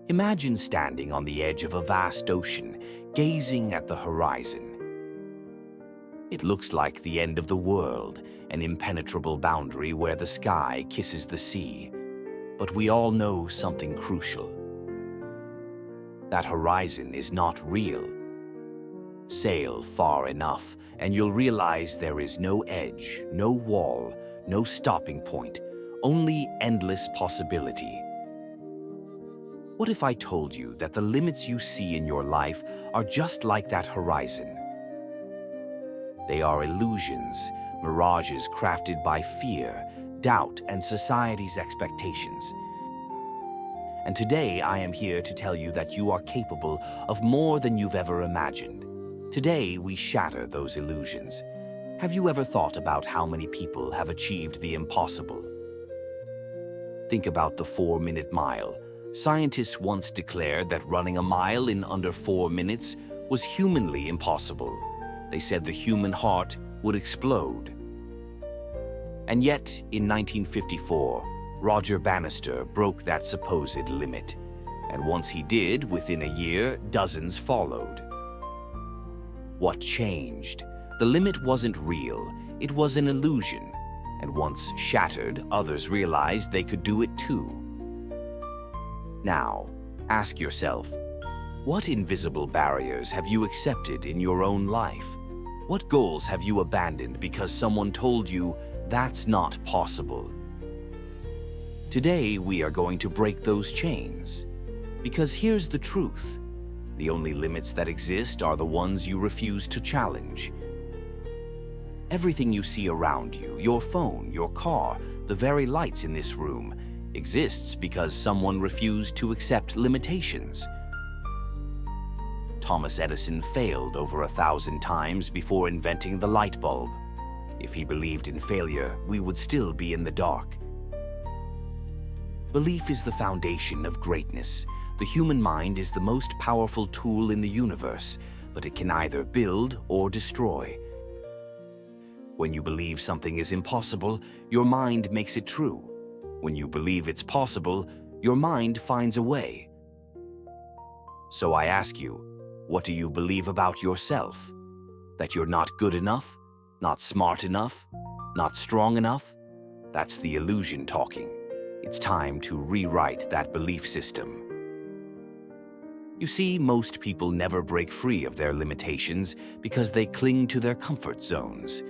Imagine standing on the edge of a vast ocean, gazing at the horizon. It looks like the end of the world, an impenetrable boundary where the sky kisses the sea. But we all know something crucial. That horizon is not real. Sail far enough, and you'll realize there is no edge, no wall, no stopping point, only endless possibility. What if I told you that the limits you see in your life are just like that horizon? They are illusions, mirages crafted by fear, doubt, and society's expectations. And today I am here to tell you that you are capable of more than you've ever imagined. Today we shatter those illusions. Have you ever thought about how many people have achieved the impossible? Think about the 4-minute mile. Scientists once declared that running a mile in under 4 minutes was humanly impossible. They said the human heart would explode. And yet, in 1954, Roger Bannister broke that supposed limit. And once he did, within a year, dozens followed. What changed? The limit wasn't real, it was an illusion. And once shattered, others realized they could do it too. Now, ask yourself, what invisible barriers have you accepted in your own life? What goals have you abandoned because someone told you that's not possible? Today, we are going to break those chains. Because here's the truth. The only limits that exist are the ones you refuse to challenge. Everything you see around you, your phone, your car, the very lights in this room, exists because someone refused to accept limitations. Thomas Edison failed over 1,000 times before inventing the light bulb. If he believed in failure, we would still be in the dark. Belief is the foundation of greatness. The human mind is the most powerful tool in the universe, but it can either build or destroy. When you believe something is impossible, your mind makes it true. When you believe it's possible, your mind finds a way. So I ask you, what do you believe about yourself? That you're not good enough? Not smart enough? Not strong enough? That's the illusion talking. It's time to rewrite that belief system. You see, most people never break free of their limitations because they cling to their comfort zones.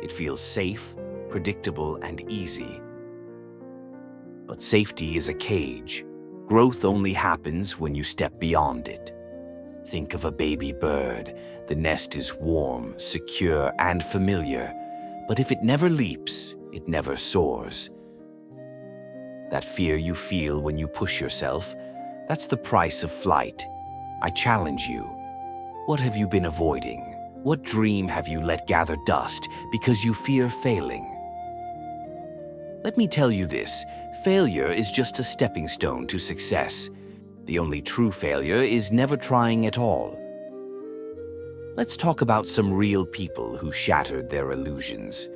It feels safe, predictable, and easy. But safety is a cage. Growth only happens when you step beyond it. Think of a baby bird. The nest is warm, secure, and familiar. But if it never leaps, it never soars. That fear you feel when you push yourself, that's the price of flight. I challenge you. What have you been avoiding? What dream have you let gather dust because you fear failing? Let me tell you this, failure is just a stepping stone to success. The only true failure is never trying at all. Let's talk about some real people who shattered their illusions.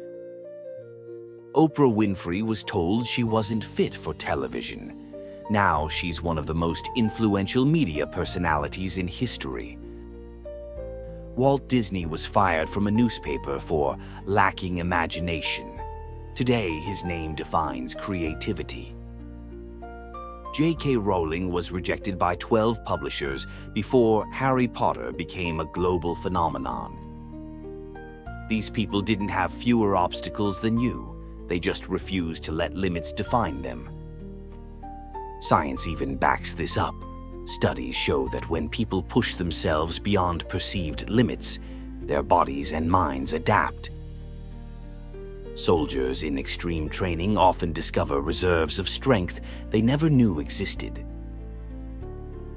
Oprah Winfrey was told she wasn't fit for television. Now she's one of the most influential media personalities in history. Walt Disney was fired from a newspaper for lacking imagination. Today, his name defines creativity. J.K. Rowling was rejected by 12 publishers before Harry Potter became a global phenomenon. These people didn't have fewer obstacles than you. They just refused to let limits define them. Science even backs this up. Studies show that when people push themselves beyond perceived limits, their bodies and minds adapt. Soldiers in extreme training often discover reserves of strength they never knew existed.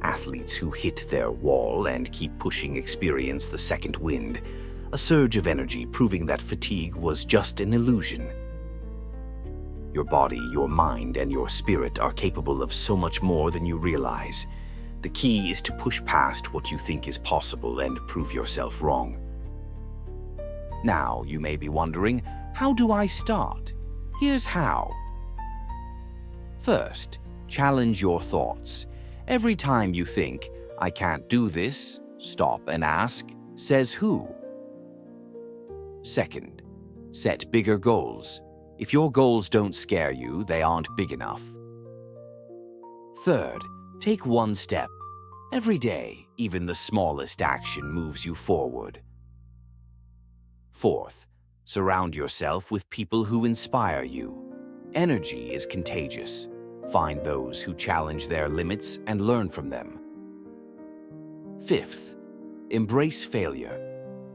Athletes who hit their wall and keep pushing experience the second wind, a surge of energy proving that fatigue was just an illusion. Your body, your mind, and your spirit are capable of so much more than you realize. The key is to push past what you think is possible and prove yourself wrong. Now, you may be wondering, how do I start? Here's how. First, challenge your thoughts. Every time you think, "I can't do this," stop and ask, "Says who?" Second, set bigger goals. If your goals don't scare you, they aren't big enough. Third, take one step. Every day, even the smallest action moves you forward. Fourth, surround yourself with people who inspire you. Energy is contagious. Find those who challenge their limits and learn from them. Fifth, embrace failure.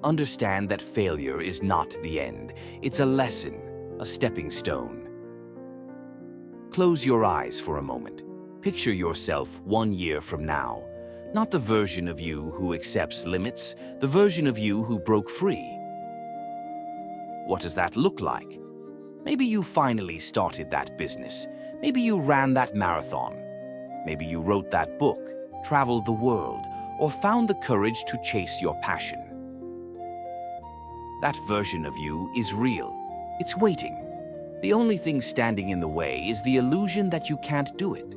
Understand that failure is not the end. It's a lesson, a stepping stone. Close your eyes for a moment. Picture yourself 1 year from now. Not the version of you who accepts limits, the version of you who broke free. What does that look like? Maybe you finally started that business. Maybe you ran that marathon. Maybe you wrote that book, traveled the world, or found the courage to chase your passion. That version of you is real. It's waiting. The only thing standing in the way is the illusion that you can't do it.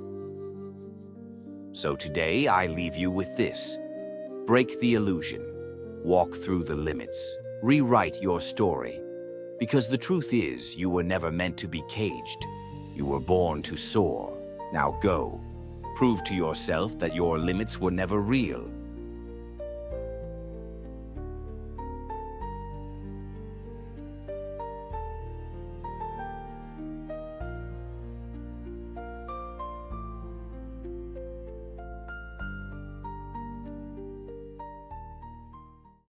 So today, I leave you with this. Break the illusion. Walk through the limits. Rewrite your story. Because the truth is, you were never meant to be caged. You were born to soar. Now go. Prove to yourself that your limits were never real.